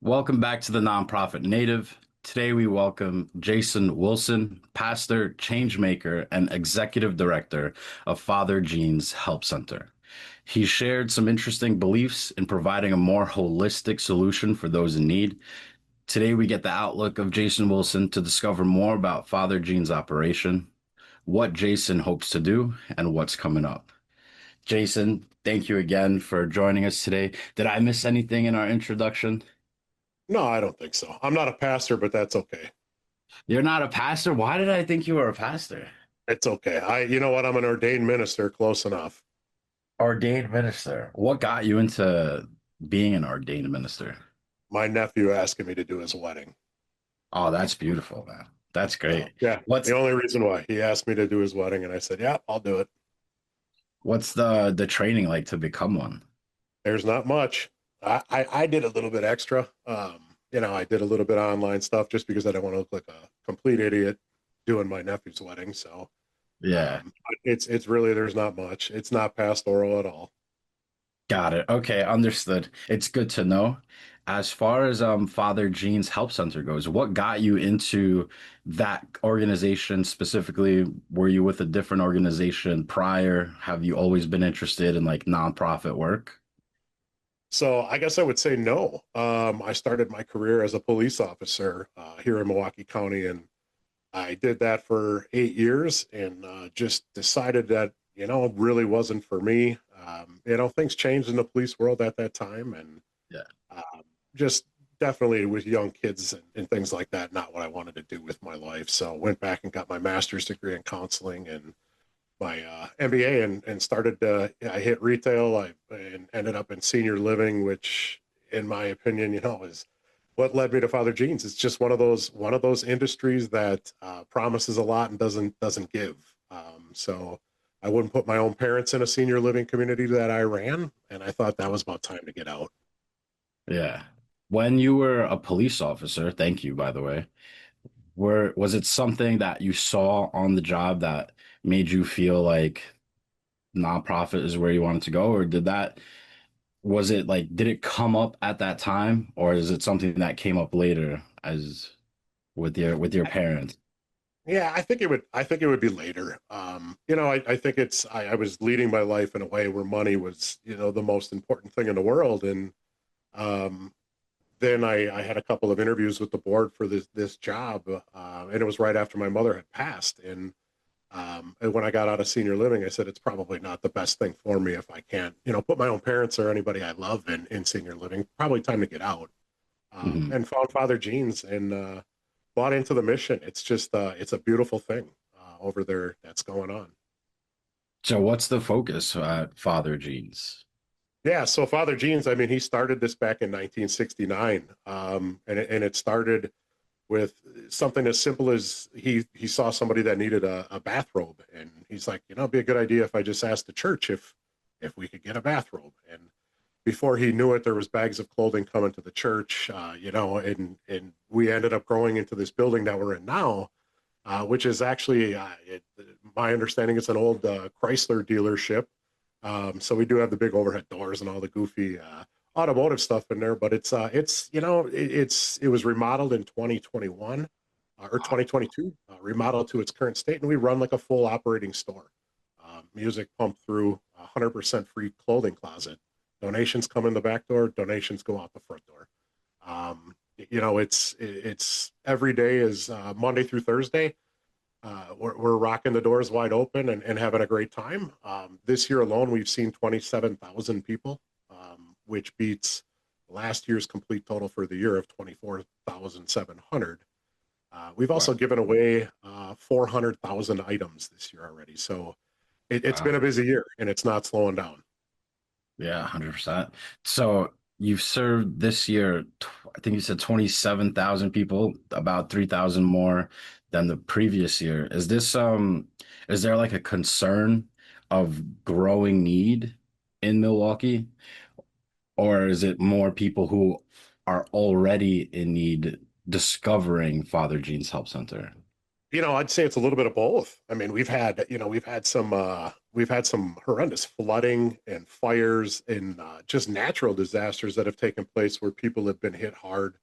Welcome back to the Nonprofit Native. Today we welcome Jason Wilson, pastor, changemaker, and executive director of Father Jean's Help Center. He shared some interesting beliefs in providing a more holistic solution for those in need. Today we get the outlook of Jason Wilson to discover more about Father Jean's operation, what Jason hopes to do, and what's coming up. Jason, thank you again for joining us today. Did I miss anything in our introduction? No, I don't think so. I'm not a pastor, but that's okay. You're not a pastor? Why did I think you were a pastor? It's okay. You know what? I'm an ordained minister, close enough. Ordained minister. What got you into being an ordained minister? My nephew asking me to do his wedding. Oh, that's beautiful, man. That's So great. yeah, the What's only reason why he asked me to do his wedding, and I said, "Yeah, I'll do it." what's the training like to become one? There's not much. I did a little bit extra. I did a little bit of online stuff just because I don't want to look like a complete idiot doing my nephew's wedding. So Yeah, it's really there's not much. It's not pastoral at all. got it. Okay, understood. It's good to know. As far as Father Jean's Help Center goes, what got you into that organization specifically? Were you with a different organization prior? Have you always been interested in like nonprofit work? So I guess I would say no. I started my career as a police officer here in Milwaukee County, and I did that for 8 years, and just decided that it really wasn't for me. Things changed in the police world at that time, and Yeah. just definitely with young kids and things like that, not what I wanted to do with my life. So went back and got my master's degree in counseling and my MBA and started. I hit retail. And ended up in senior living, which, in my opinion, is what led me to Father Jean's. It's just one of those industries that promises a lot and doesn't give. So I wouldn't put my own parents in a senior living community that I ran, and I thought that was about time to get out. Yeah. When you were a police officer, thank you, by the way, was it something that you saw on the job that made you feel like nonprofit is where you wanted to go? Or was it like, did it come up at that time? Or is it something that came up later as with your parents? Yeah, I think it would be later. I think I was leading my life in a way where money was, the most important thing in the world. And um, then I had a couple of interviews with the board for this job, and it was right after my mother had passed. And when I got out of senior living, I said it's probably not the best thing for me if I can't, put my own parents or anybody I love in senior living. Probably time to get out. Mhm. And found Father Jean's and bought into the mission. It's just it's a beautiful thing over there that's going on. So what's the focus at Father Jean's? Yeah, so Father Jean's, I mean, he started this back in 1969, and it started with something as simple as he saw somebody that needed a bathrobe, and he's like, it'd be a good idea if I just asked the church if we could get a bathrobe. And before he knew it, there was bags of clothing coming to the church, and we ended up growing into this building that we're in now, which is actually, my understanding, it's an old Chrysler dealership. So we do have the big overhead doors and all the goofy automotive stuff in there, but it was remodeled in 2021 or 2022, remodeled to its current state, and we run like a full operating store. Music pumped through, 100% free clothing closet. Donations come in the back door. Donations go out the front door. It's every day is Monday through Thursday. We're rocking the doors wide open and having a great time. This year alone, we've seen 27,000 people, which beats last year's complete total for the year of 24,700. We've Wow. also given away 400,000 items this year already. So it's been Wow. a busy year, and it's not slowing down. Yeah, 100%. So you've served this year, I think you said 27,000 people, about 3,000 more than the previous year. Is there like a concern of growing need in Milwaukee, or is it more people who are already in need discovering Father Jean's Help Center? I'd say it's a little bit of both. I mean, we've had some horrendous flooding and fires and just natural disasters that have taken place where people have been hit hard.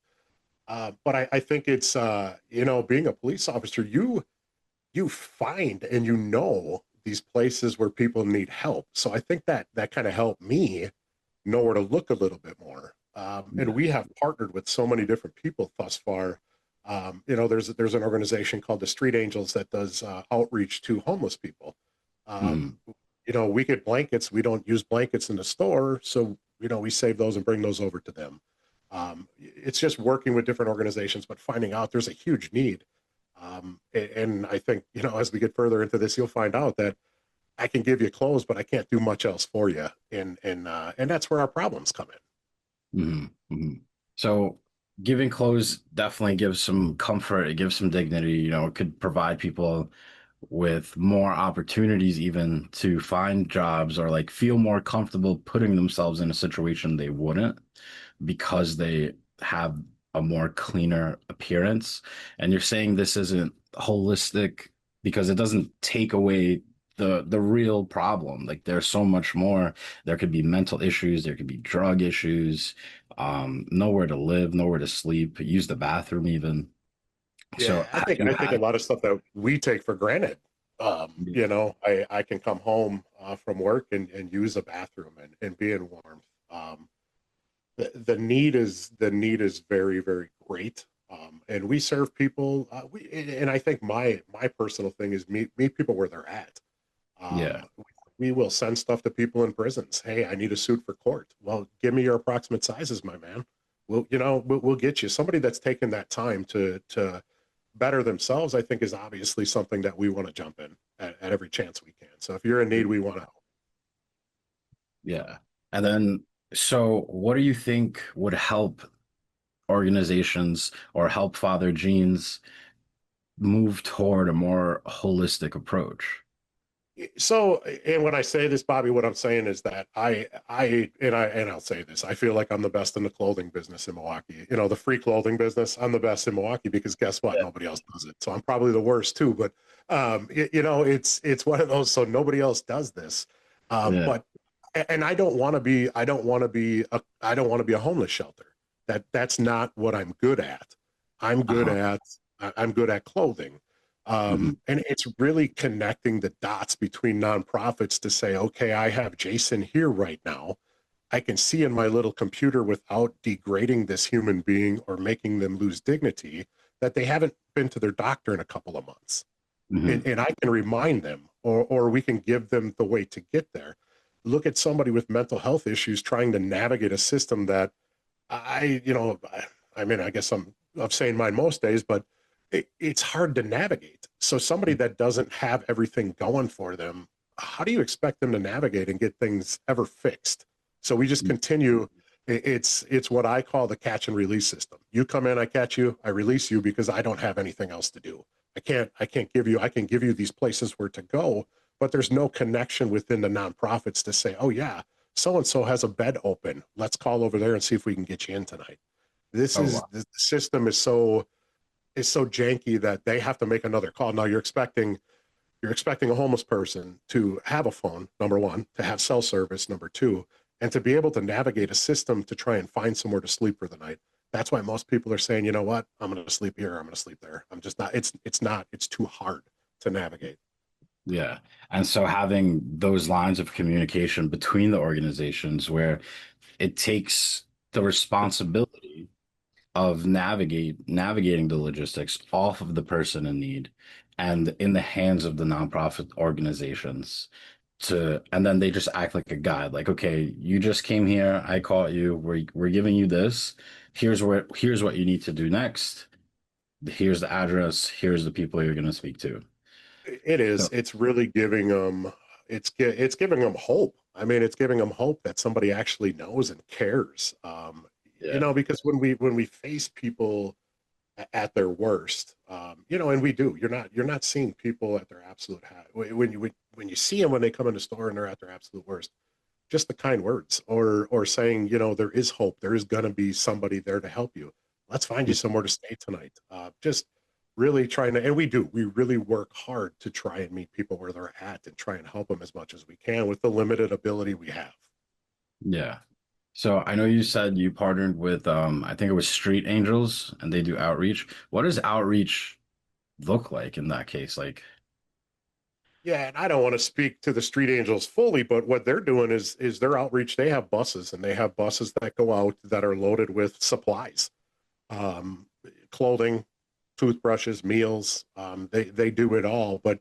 But I think it's being a police officer, you find and these places where people need help. So I think that kind of helped me know where to look a little bit more. And Yeah. we have partnered with so many different people thus far. There's an organization called the Street Angels that does outreach to homeless people. Mhm. Um, we get blankets. We don't use blankets in the store, so we save those and bring those over to them. It's just working with different organizations, but finding out there's a huge need. And I think as we get further into this, you'll find out that I can give you clothes, but I can't do much else for you, and that's where our problems come in. Mhm. Mhm. So giving clothes definitely gives some comfort. It gives some dignity. It could provide people with more opportunities even to find jobs or like feel more comfortable putting themselves in a situation they wouldn't because they have a more cleaner appearance. And you're saying this isn't holistic because it doesn't take away the real problem. Like there's so much more. There could be mental issues, there could be drug issues, nowhere to live, nowhere to sleep, use the bathroom even. So Yeah, I have think you I think a had lot of stuff that we take for granted. I can come home from work and use a bathroom and be in warmth. The need is very, very great. And we serve people. And I think my personal thing is meet people where they're at. yeah. We will send stuff to people in prisons. Hey, I need a suit for court. Well, give me your approximate sizes, my man. We'll get you somebody that's taken that time to better themselves. I think is obviously something that we want to jump in at every chance we can. So if you're in need, we want to help. Yeah. And then, so what do you think would help organizations or help Father Genes move toward a more holistic approach? So, and when I say this, Bobby, what I'm saying is that I'll say this, I feel like I'm the best in the clothing business in Milwaukee. The free clothing business, I'm the best in Milwaukee because guess what? Yeah. Nobody else does it. So I'm probably the worst too, but it's one of those, so nobody else does this. Yeah. But and I don't want to be a homeless shelter. That's not what I'm good at. I'm good Uh-huh. at I'm good at clothing. Hmm. And it's really connecting the dots between nonprofits to say, okay, I have Jason here right now. I can see in my little computer without degrading this human being or making them lose dignity that they haven't been to their doctor in a couple of months. Hmm. And I can remind them, or we can give them the way to get there. Look at somebody with mental health issues trying to navigate a system that I mean, I guess I'm saying mine most days, but it's hard to navigate. So somebody that doesn't have everything going for them, how do you expect them to navigate and get things ever fixed? So we just continue. It's what I call the catch and release system. You come in, I catch you, I release you because I don't have anything else to do. I can't give you. I can give you these places where to go, but there's no connection within the nonprofits to say, oh yeah, so and so has a bed open. Let's call over there and see if we can get you in tonight. This Oh, is wow. the system is so janky that they have to make another call. Now you're expecting a homeless person to have a phone, number one, to have cell service, number two, and to be able to navigate a system to try and find somewhere to sleep for the night. That's why most people are saying, you know what, I'm going to sleep here, I'm going to sleep there. I'm just not. It's not. It's too hard to navigate. Yeah. And so having those lines of communication between the organizations where it takes the responsibility of navigating the logistics off of the person in need and in the hands of the nonprofit organizations and then they just act like a guide, like, okay, you just came here, I caught you, we're giving you this, here's what you need to do next, here's the address, here's the people you're going to speak to. It is. So It's really giving them. It's giving them hope. I mean, it's giving them hope that somebody actually knows and cares. yeah. Because when we face people at their worst, and we do. You're not seeing people at their absolute when you see them when they come in the store and they're at their absolute worst. Just the kind words, or saying, there is hope. There is gonna be somebody there to help you. Let's find you somewhere to stay tonight. Just really trying to, and we really work hard to try and meet people where they're at and try and help them as much as we can with the limited ability we have. Yeah. So I know you said you partnered with I think it was Street Angels and they do outreach. What does outreach look like in that case? Like, Yeah, and I don't want to speak to the Street Angels fully, but what they're doing is their outreach. They have buses, and they have buses that go out that are loaded with supplies, um, clothing, toothbrushes, meals. They do it all, but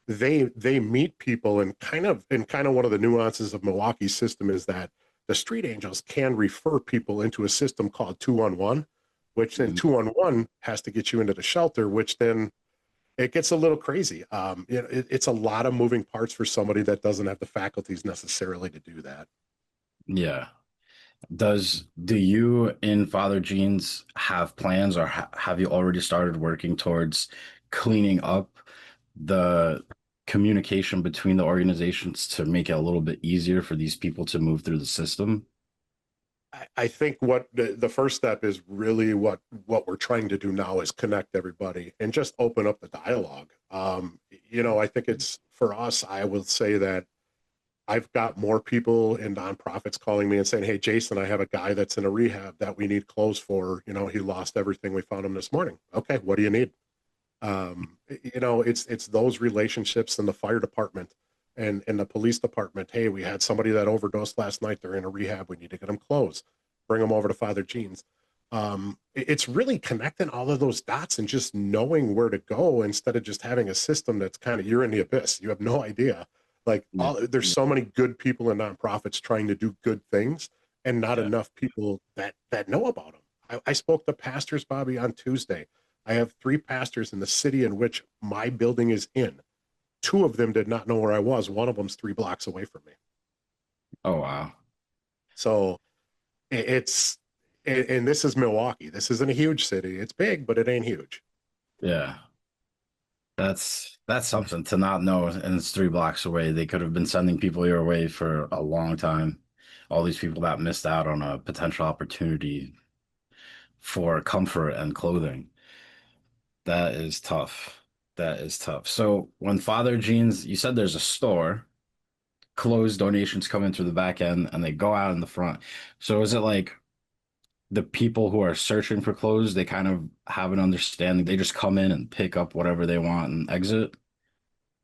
they meet people, and kind of one of the nuances of Milwaukee's system is that the Street Angels can refer people into a system called 211, which then mhm. 211 has to get you into the shelter, which then it gets a little crazy. It's a lot of moving parts for somebody that doesn't have the faculties necessarily to do that. Yeah. Do you in Father Jeans have plans or have you already started working towards cleaning up the communication between the organizations to make it a little bit easier for these people to move through the system? I think what the first step is really what we're trying to do now is connect everybody and just open up the dialogue. I think it's for us. I will say that I've got more people in nonprofits calling me and saying, "Hey, Jason, I have a guy that's in a rehab that we need clothes for. He lost everything. We found him this morning. Okay, what do you need?" It's those relationships in the fire department and in the police department. Hey, we had somebody that overdosed last night. They're in a rehab. We need to get them clothes. Bring them over to Father Jeans. It's really connecting all of those dots and just knowing where to go instead of just having a system that's kind of you're in the abyss. You have no idea. Like Yeah. there's so many good people in nonprofits trying to do good things, and not Yeah. enough people that know about them. I spoke to pastors, Bobby, on Tuesday. I have three pastors in the city in which my building is in. Two of them did not know where I was. One of them's 3 blocks away from me. Oh, wow. So it's and this is Milwaukee. This isn't a huge city. It's big, but it ain't huge. Yeah. That's something to not know, and it's 3 blocks away. They could have been sending people your way for a long time. All these people that missed out on a potential opportunity for comfort and clothing. That is tough. That is tough. So when Father Jeans, you said there's a store, closed donations come in through the back end and they go out in the front. So is it like the people who are searching for clothes, they kind of have an understanding, they just come in and pick up whatever they want and exit?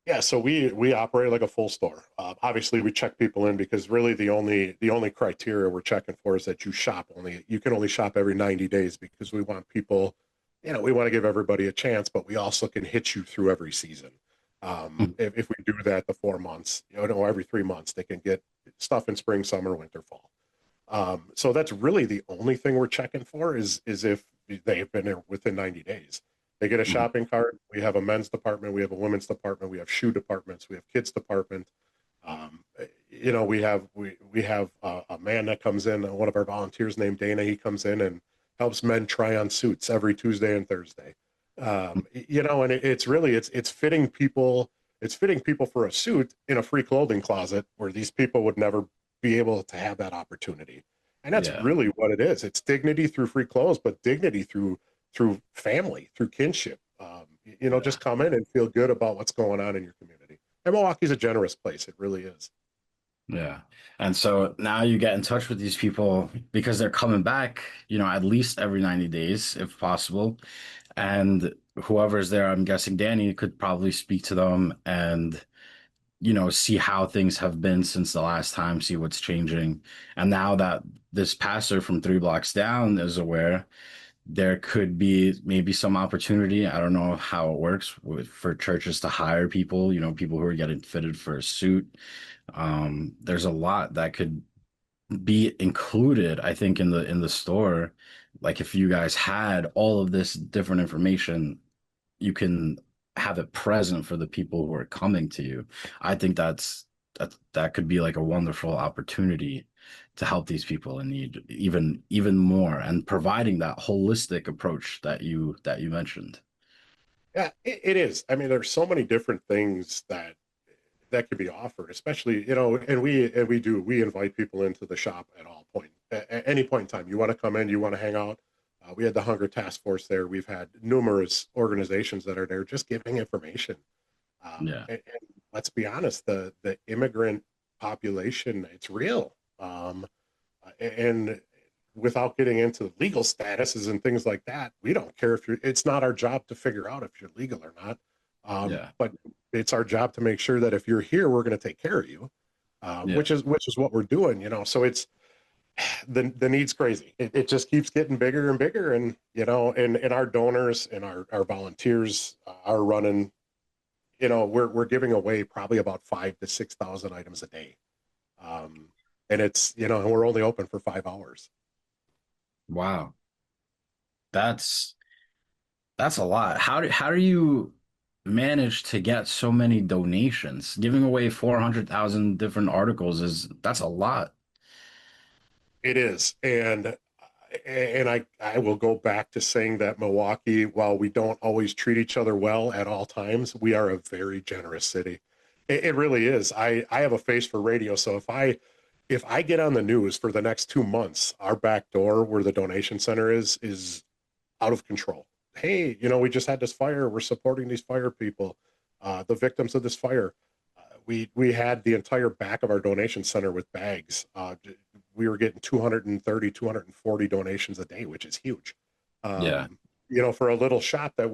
Yeah, so we operate like a full store. Obviously, we check people in because really the only criteria we're checking for is that you can only shop every 90 days because we want people, we want to give everybody a chance, but we also can hit you through every season. If we do that the 4 months, no, every 3 months they can get stuff in spring, summer, winter, fall. So that's really the only thing we're checking for is if they have been there within 90 days. They get a Mhm. shopping cart. We have a men's department. We have a women's department. We have shoe departments. We have kids department. Um, we have a man that comes in. One of our volunteers named Dana. He comes in and helps men try on suits every Tuesday and Thursday. And it's really it's fitting people. It's fitting people for a suit in a free clothing closet where these people would never be able to have that opportunity. And that's Yeah. really what it is. It's dignity through free clothes, but dignity through family, through kinship. Yeah. Just come in and feel good about what's going on in your community. And Milwaukee's a generous place. It really is. Yeah. And so now you get in touch with these people because they're coming back, at least every 90 days if possible. And whoever's there, I'm guessing Danny could probably speak to them and, see how things have been since the last time, see what's changing. And now that this pastor from 3 blocks down is aware, there could be maybe some opportunity. I don't know how it works for churches to hire people, people who are getting fitted for a suit. There's a lot that could be included, I think, in the store. Like if you guys had all of this different information, you can have it present for the people who are coming to you. I think that could be like a wonderful opportunity to help these people in need even more and providing that holistic approach that you mentioned. Yeah, it is. I mean, there's so many different things that could be offered, especially, and we invite people into the shop at all point, at any point in time. You want to come in, you want to hang out. We had the Hunger Task Force there. We've had numerous organizations that are there just giving information. Yeah. And let's be honest, the immigrant population, it's real. And without getting into legal statuses and things like that, we don't care if you're, it's not our job to figure out if you're legal or not. Yeah. But it's our job to make sure that if you're here, we're going to take care of you, Yeah. which is what we're doing, you know. So it's the need's crazy. It just keeps getting bigger and bigger, and you know, and our donors and our volunteers are running. You know, we're giving away probably about 5 to 6 thousand items a day, um, and it's, you know, and we're only open for 5 hours. Wow. That's that's a lot. How do you manage to get so many donations? Giving away 400,000 different articles is that's a lot. It is, and I will go back to saying that Milwaukee, while we don't always treat each other well at all times, we are a very generous city. It really is. I have a face for radio, so if I get on the news for the next 2 months, our back door where the donation center is out of control. Hey, you know, we just had this fire. We're supporting these fire people, the victims of this fire. We had the entire back of our donation center with bags. We were getting 230, 240 donations a day, which is huge. Yeah. You know, for a little shop that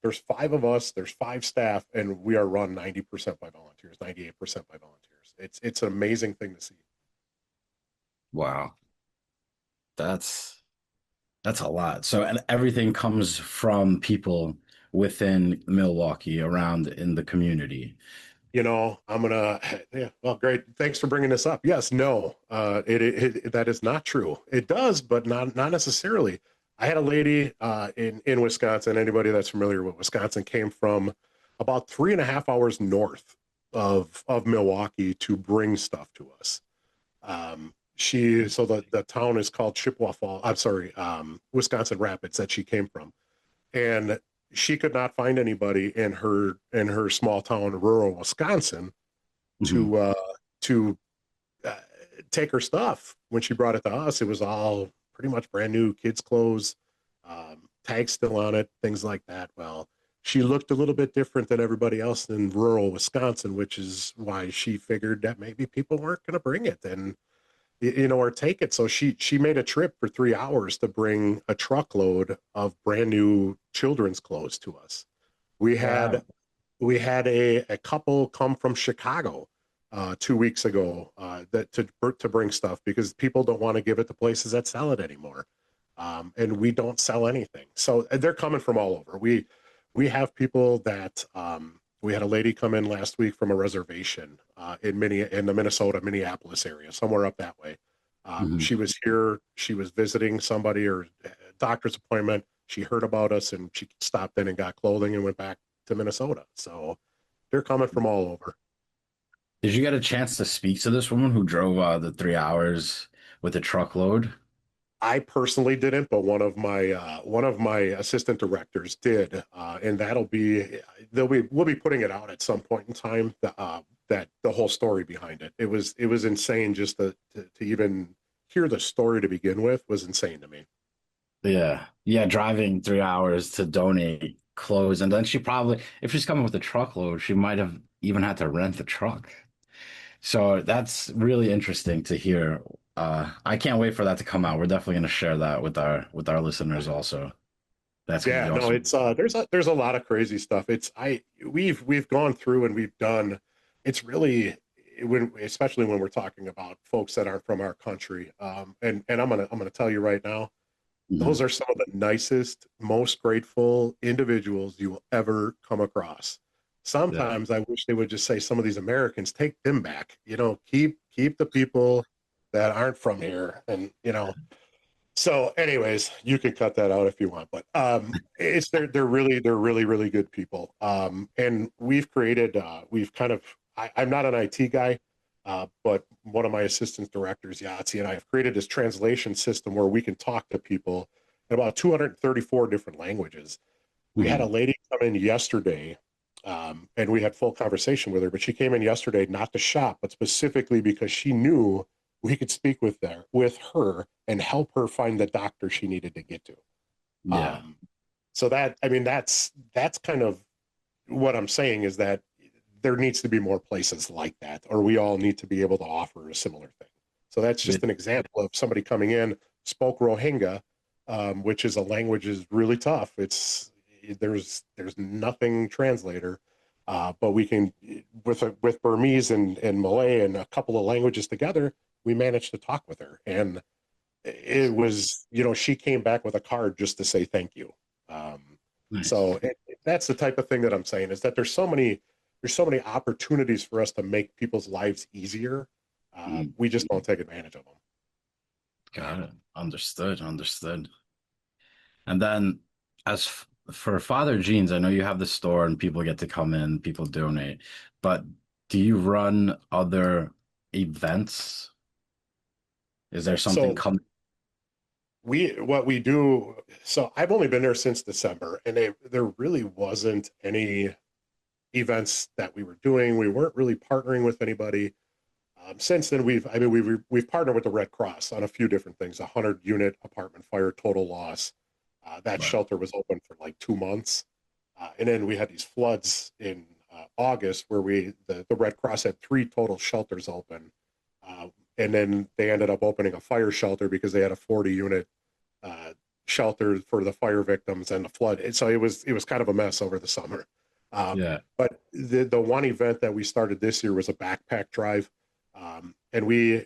there's 5 of us, there's 5 staff, and we are run 90% by volunteers, 98% by volunteers. It's an amazing thing to see. Wow. That's that's a lot. So and everything comes from people within Milwaukee around in the community. You know, I'm gonna, yeah, well, great, thanks for bringing this up. Yes, no, that is not true. It does, but not necessarily. I had a lady in Wisconsin. Anybody that's familiar with Wisconsin came from about 3.5 hours north of Milwaukee to bring stuff to us. She so the town is called Chippewa Falls. I'm sorry, Wisconsin Rapids, that she came from, and she could not find anybody in her small town, rural Wisconsin, Mhm. to to uh, take her stuff. When she brought it to us, it was all pretty much brand new kids' clothes, tags still on it, things like that. Well, she looked a little bit different than everybody else in rural Wisconsin, which is why she figured that maybe people weren't going to bring it, and you know, or take it. So she made a trip for 3 hours to bring a truckload of brand new children's clothes to us. We had Wow. we had a couple come from Chicago 2 weeks ago, that to bring stuff because people don't want to give it to places that sell it anymore, and we don't sell anything. So they're coming from all over. We have people that we had a lady come in last week from a reservation in the Minnesota Minneapolis area, somewhere up that way. Mhm. She was here. She was visiting somebody or a doctor's appointment. She heard about us and she stopped in and got clothing and went back to Minnesota. So they're coming from all over. Did you get a chance to speak to this woman who drove the 3 hours with a truckload? I personally didn't, but one of my assistant directors did, and we'll be putting it out at some point in time. That the whole story behind it. It was insane just to even hear the story to begin with was insane to me. Yeah. Yeah, driving 3 hours to donate clothes. And then she probably, if she's coming with a truckload, she might have even had to rent the truck. So that's really interesting to hear. I can't wait for that to come out. We're definitely going to share that with our listeners also. That's going to Yeah, be no, awesome. it's there's a lot of crazy stuff. It's I we've gone through and we've done. It's really when especially when we're talking about folks that aren't from our country. And I'm gonna tell you right now, those Mhm. are some of the nicest, most grateful individuals you will ever come across. Yeah. Sometimes I wish they would just say some of these Americans, take them back. You know, keep the people that aren't from here, and you know. So, anyways, you can cut that out if you want, but it's they're really good people. And we've kind of I'm not an IT guy, but one of my assistant directors, Yahtzee, and I have created this translation system where we can talk to people in about 234 different languages. We had a Mhm. lady come in yesterday, and we had full conversation with her, but she came in yesterday not to shop, but specifically because she knew we could speak with her and help her find the doctor she needed to get to. Yeah. So that, I mean, that's kind of what I'm saying, is that there needs to be more places like that, or we all need to be able to offer a similar thing. So that's Yeah. just an example of somebody coming in, spoke Rohingya, which is a language is really tough. There's nothing translator, but we can with Burmese and Malay and a couple of languages together, we managed to talk with her, and it was, she came back with a card just to say thank you. Um, Nice. so that's the type of thing that I'm saying, is that there's so many opportunities for us to make people's lives easier. Mm, We just don't take advantage of them. got it. Understood. Understood. And then for Father Jeans, I know you have the store and people get to come in, people donate, but do you run other events? Is there something So coming? what we do, so I've only been there since December, and there really wasn't any events that we were doing. We weren't really partnering with anybody. Since then, we've partnered with the Red Cross on a few different things. 100-unit apartment fire, total loss. That Right. shelter was open for like 2 months, and then we had these floods in August, where the Red Cross had three total shelters open, uh, and then they ended up opening a fire shelter because they had a 40-unit uh, shelter for the fire victims and the flood. And so it was kind of a mess over the summer. Yeah. But the one event that we started this year was a backpack drive, and we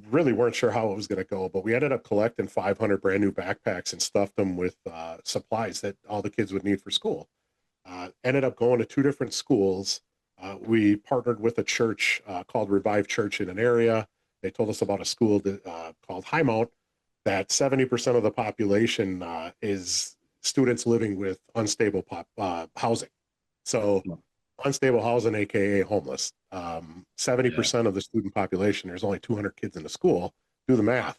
really weren't sure how it was going to go, but we ended up collecting 500 brand new backpacks and stuffed them with supplies that all the kids would need for school. Ended up going to two different schools. We partnered with a church called Revive Church in an area. They told us about a school called High Mount, that 70% of the population is students living with unstable housing. So unstable housing, aka homeless. 70% of the student population. There's only 200 kids in the school. Do the Wow.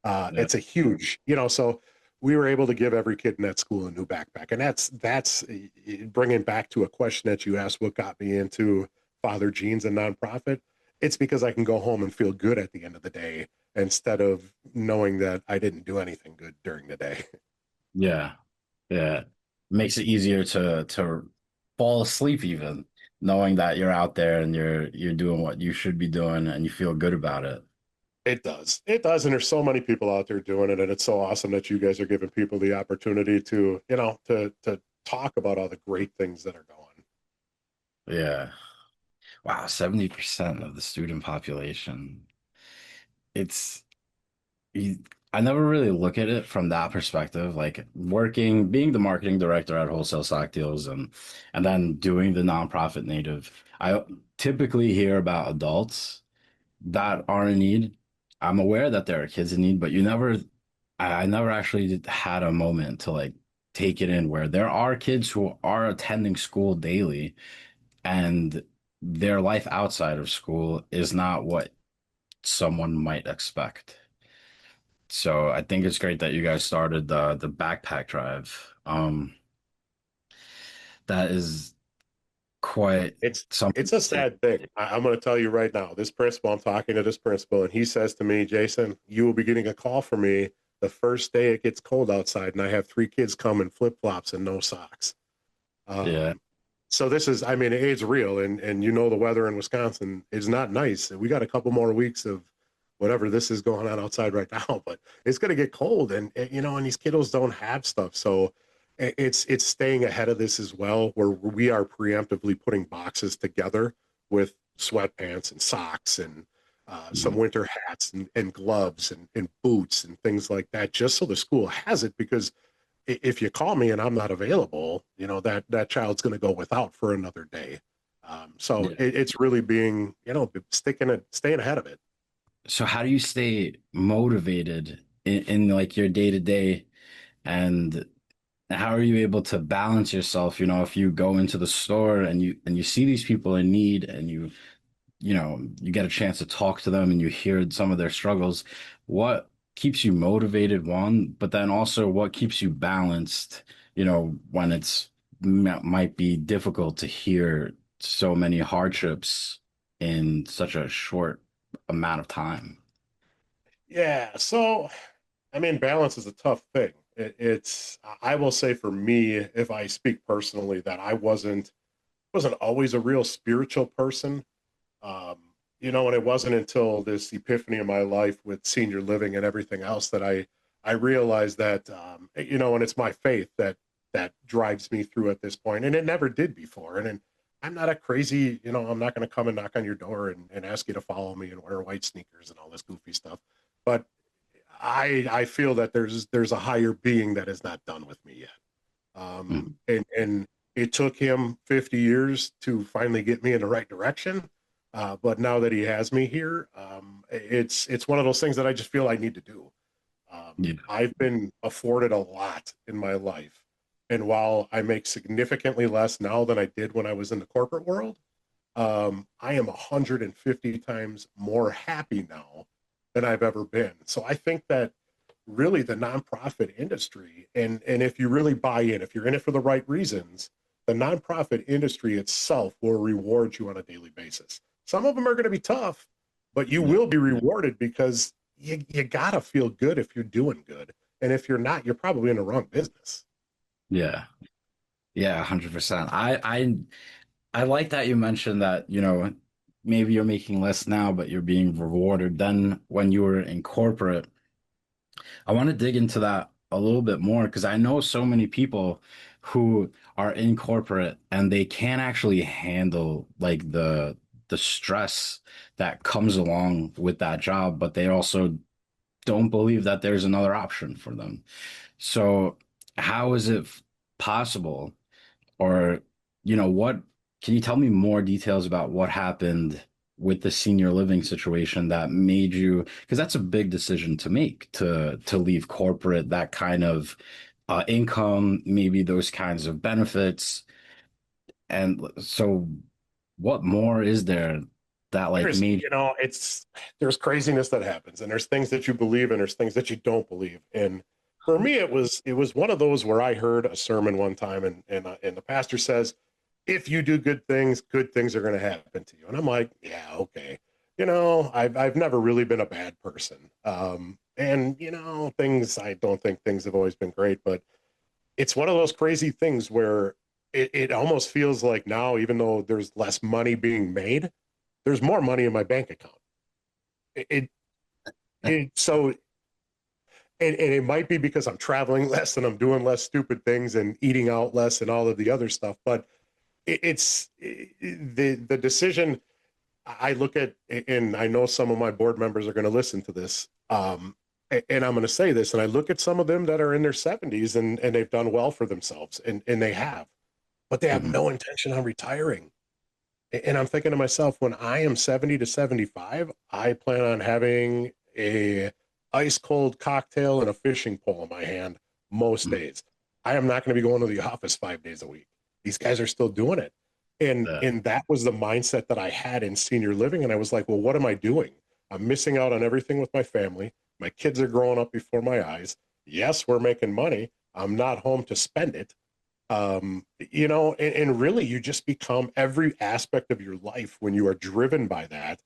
math. Yeah. It's a huge, so we were able to give every kid in that school a new backpack, and that's bringing back to a question that you asked, what got me into Father Jeans and nonprofit. It's because I can go home and feel good at the end of the day, instead of knowing that I didn't do anything good during the day. Yeah. Yeah. Makes it easier to fall asleep even knowing that you're out there and you're doing what you should be doing and you feel good about it. It does, and there's so many people out there doing it, and it's so awesome that you guys are giving people the opportunity to, to talk about all the great things that are going. Yeah. Wow, 70% of the student population. It's you, I never really look at it from that perspective, like being the marketing director at Wholesale Stock Deals and then doing the nonprofit native. I typically hear about adults that are in need. I'm aware that there are kids in need, but I never actually had a moment to like take it in where there are kids who are attending school daily and their life outside of school is not what someone might expect. So I think it's great that you guys started the backpack drive. That is quite It's something a to take. sad thing. I'm going to tell you right now. This principal, I'm talking to this principal, and he says to me, Jason, you will be getting a call from me the first day it gets cold outside, and I have three kids come in flip flops and no socks. Yeah, Um, so this is, I mean, it's real, and the weather in Wisconsin is not nice. We got a couple more weeks of whatever this is going on outside right now, but it's going to get cold, and these kiddos don't have stuff, so it's staying ahead of this as well, where we are preemptively putting boxes together with sweatpants and socks and some mhm, winter hats and gloves and boots and things like that, just so the school has it, because if you call me and I'm not available, that child's going to go without for another day. So yeah. it's really being, staying ahead of it. So how do you stay motivated in like your day to day, and how are you able to balance yourself? If you go into the store and you see these people in need and you get a chance to talk to them and you hear some of their struggles. What keeps you motivated, one, but then also what keeps you balanced, when might be difficult to hear so many hardships in such a short amount of time. Yeah. So, I mean, balance is a tough thing. I will say for me, if I speak personally, that I wasn't always a real spiritual person. Um, and it wasn't until this epiphany in my life with senior living and everything else that I realized that and it's my faith that drives me through at this point, and it never did before. And I'm not a crazy, I'm not going to come and knock on your door and ask you to follow me and wear white sneakers and all this goofy stuff. But I feel that there's a higher being that is not done with me yet. Mhm. And it took him 50 years to finally get me in the right direction. But now that he has me here, it's one of those things that I just feel I need to do. Yeah. I've been afforded a lot in my life, and while I make significantly less now than I did when I was in the corporate world, I am 150 times more happy now than I've ever been. So I think that really the nonprofit industry, and if you really buy in, if you're in it for the right reasons, the nonprofit industry itself will reward you on a daily basis. Some of them are going to be tough, but you Yeah. will be rewarded because you got to feel good if you're doing good. And if you're not, you're probably in the wrong business. Yeah. Yeah, 100%. I like that you mentioned that, maybe you're making less now, but you're being rewarded than when you were in corporate. I want to dig into that a little bit more because I know so many people who are in corporate and they can't actually handle like the stress that comes along with that job, but they also don't believe that there's another option for them. So how is it possible? Or, what can you tell me more details about what happened with the senior living situation that made you, because that's a big decision to make to leave corporate, that kind of income, maybe those kinds of benefits. And so what more is there that like There's, made there's craziness that happens, and there's things that you believe, and there's things that you don't believe. And for me, it was one of those where I heard a sermon one time, and the pastor says, if you do good things are going to happen to you. And I'm like, yeah, okay. I've never really been a bad person. And things, I don't think things have always been great, but it's one of those crazy things where it almost feels like now, even though there's less money being made, there's more money in my bank account. It, it, so, and it might be because I'm traveling less and I'm doing less stupid things and eating out less and all of the other stuff. But the decision I look at, and I know some of my board members are going to listen to this. And I'm going to say this, and I look at some of them that are in their 70s and they've done well for themselves, and they have, but they have Mhm. no intention on retiring. And I'm thinking to myself, when I am 70 to 75, I plan on having a ice cold cocktail and a fishing pole in my hand most Mhm. days. I am not going to be going to the office 5 days a week. These guys are still doing it. And Yeah. and that was the mindset that I had in senior living. And I was like, well, what am I doing? I'm missing out on everything with my family. My kids are growing up before my eyes. Yes, we're making money. I'm not home to spend it. And really you just become, every aspect of your life when you are driven by that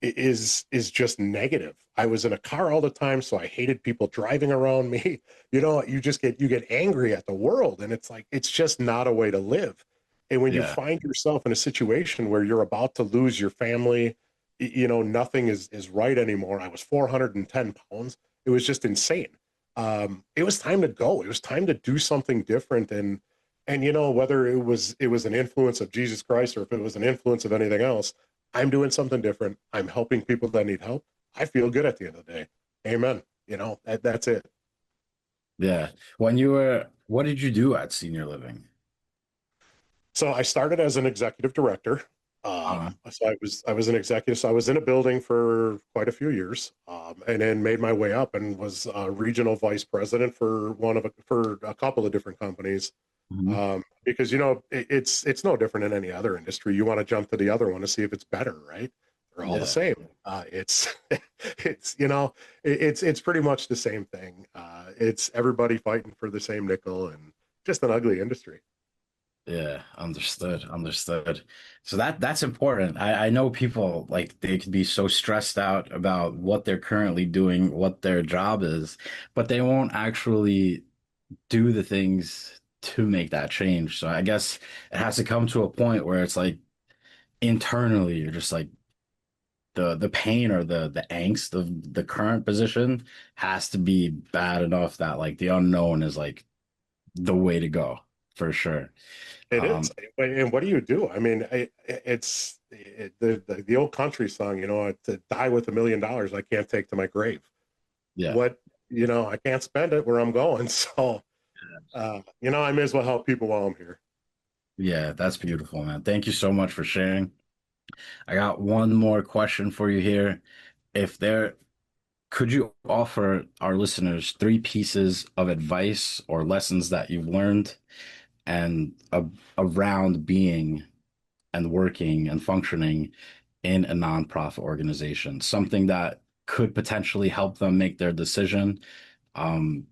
is just negative. I was in a car all the time, so I hated people driving around me. You get angry at the world, and it's like it's just not a way to live. And when you Yeah. find yourself in a situation where you're about to lose your family, nothing is right anymore. I was 410 pounds. It was just insane. It was time to go. It was time to do something different. And whether it was an influence of Jesus Christ or if it was an influence of anything else, I'm doing something different. I'm helping people that need help. I feel good at the end of the day. Amen. That's it. Yeah. What did you do at senior living? So I started as an executive director. Uh, So I was an executive. So I was in a building for quite a few years, and then made my way up and was regional vice president for a couple of different companies. mhm. Because it's no different in any other industry. You want to jump to the other one to see if it's better, right? They're all the Yeah. same. It's it's pretty much the same thing. It's everybody fighting for the same nickel, and just an ugly industry. Yeah, understood, understood. So that's important. I know people like they could be so stressed out about what they're currently doing, what their job is, but they won't actually do the things to make that change. So I guess it has to come to a point where it's like internally you're just like the pain or the angst of the current position has to be bad enough that like the unknown is like the way to go for sure. It is. Um, And what do you do? I mean, the old country song, to die with $1 million, I can't take to my grave. yeah, What, I can't spend it where I'm going. So, I may as well help people while I'm here. yeah, that's beautiful, man. Thank you so much for sharing. I got one more question for you here. If there Could you offer our listeners three pieces of advice or lessons that you've learned and around being and working and functioning in a nonprofit organization? Something that could potentially help them make their decision um,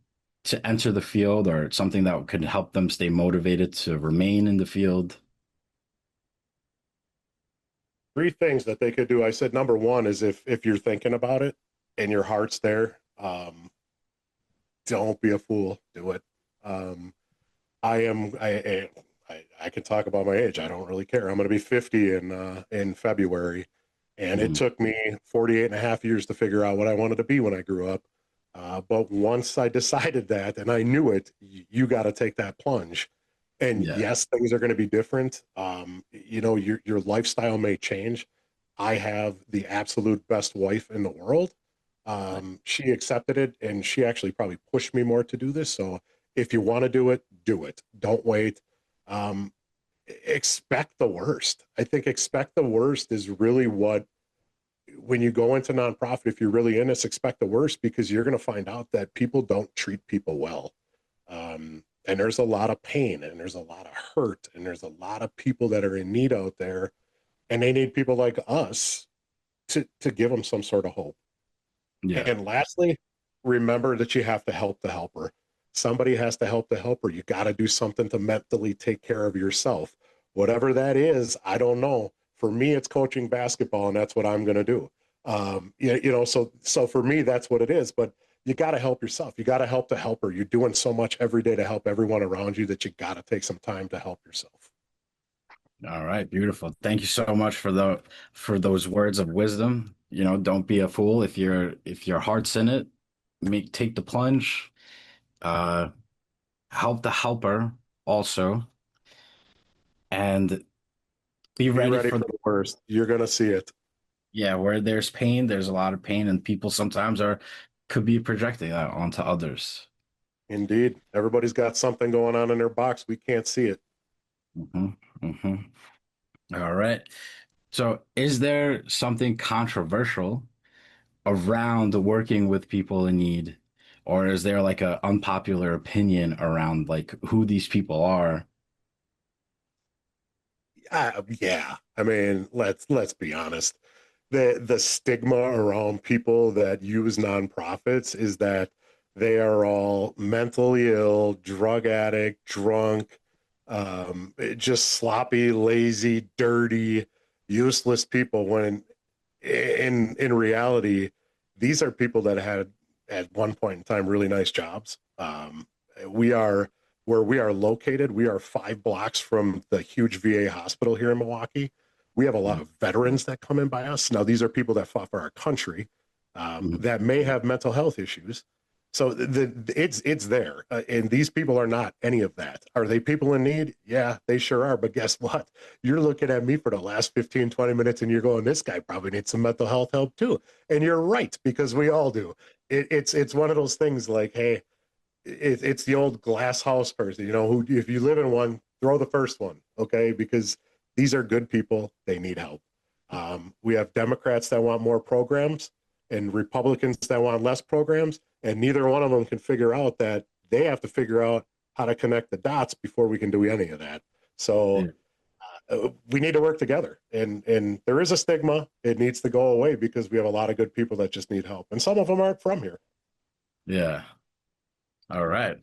to enter the field, or something that could help them stay motivated to remain in the field. Three things that they could do. I said number one is if you're thinking about it and your heart's there, don't be a fool. Do it. Um, I am. I can talk about my age. I don't really care. I'm going to be 50 in February, and it Mhm. took me 48 and a half years to figure out what I wanted to be when I grew up. But once I decided that, and I knew it, you got to take that plunge. And Yeah, yes, things are going to be different. Your lifestyle may change. I have the absolute best wife in the world. like, She accepted it, and she actually probably pushed me more to do this. So if you want to do it, do it. Don't wait. Um, expect the worst. I think expect the worst is really what, when you go into nonprofit, if you're really in this, expect the worst, because you're going to find out that people don't treat people well. And there's a lot of pain, and there's a lot of hurt, and there's a lot of people that are in need out there, and they need people like us to give them some sort of hope. yeah, And lastly, remember that you have to help the helper. Somebody has to help the helper. You got to do something to mentally take care of yourself. Whatever that is, I don't know. For me, it's coaching basketball, and that's what I'm going to do. So for me, that's what it is. But you got to help yourself. You got to help the helper. You're doing so much every day to help everyone around you that you got to take some time to help yourself. all right, beautiful. Thank you so much for those words of wisdom. Don't be a fool if your heart's in it. Take the plunge. Uh, help the helper also, and be Be ready ready for for the worst. You're going to see it. yeah. Where there's pain, there's a lot of pain, and people sometimes are could be projecting that onto others. Indeed. Everybody's got something going on in their box. We can't see it. Hmm. Hmm. All right. So, is there something controversial around working with people in need, or is there like a unpopular opinion around like who these people are? Yeah. I mean, let's be honest. The stigma around people that use nonprofits is that they are all mentally ill, drug addict, drunk, just sloppy, lazy, dirty, useless people. When in reality, these are people that had at one point in time really nice jobs. We are where we are located. We are 5 blocks from the huge VA hospital here in Milwaukee. We have a lot of veterans that come in by us. Now, these are people that fought for our country, Mhm. that may have mental health issues. So it's there, and these people are not any of that. Are they people in need? Yeah, they sure are. But guess what? You're looking at me for the last 15, 20 minutes, and you're going, this guy probably needs some mental health help too. And you're right, because we all do. It's one of those things like, hey, it's the old glass house person, who, if you live in one, throw the first one, okay? Because these are good people. They need help. We have Democrats that want more programs and Republicans that want less programs, and neither one of them can figure out that they have to figure out how to connect the dots before we can do any of that. So Yeah. we need to work together, and there is a stigma. It needs to go away, because we have a lot of good people that just need help, and some of them aren't from here. Yeah. All right.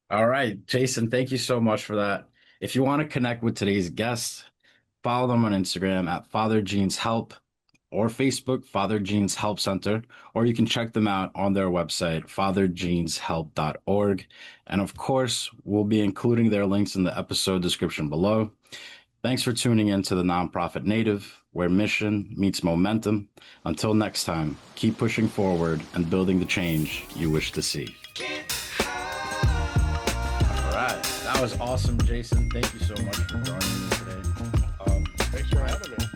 All right, Jason, thank you so much for that. If you want to connect with today's guests, follow them on Instagram at Father Gene's Help. or Facebook, Father Gene's Help Center, or you can check them out on their website, fathergeneshelp.org. And of course, we'll be including their links in the episode description below. Thanks for tuning in to the Nonprofit Native, where mission meets momentum. Until next time, keep pushing forward and building the change you wish to see. All right. That was awesome, Jason. Thank you so much for joining me today. Thanks for having me.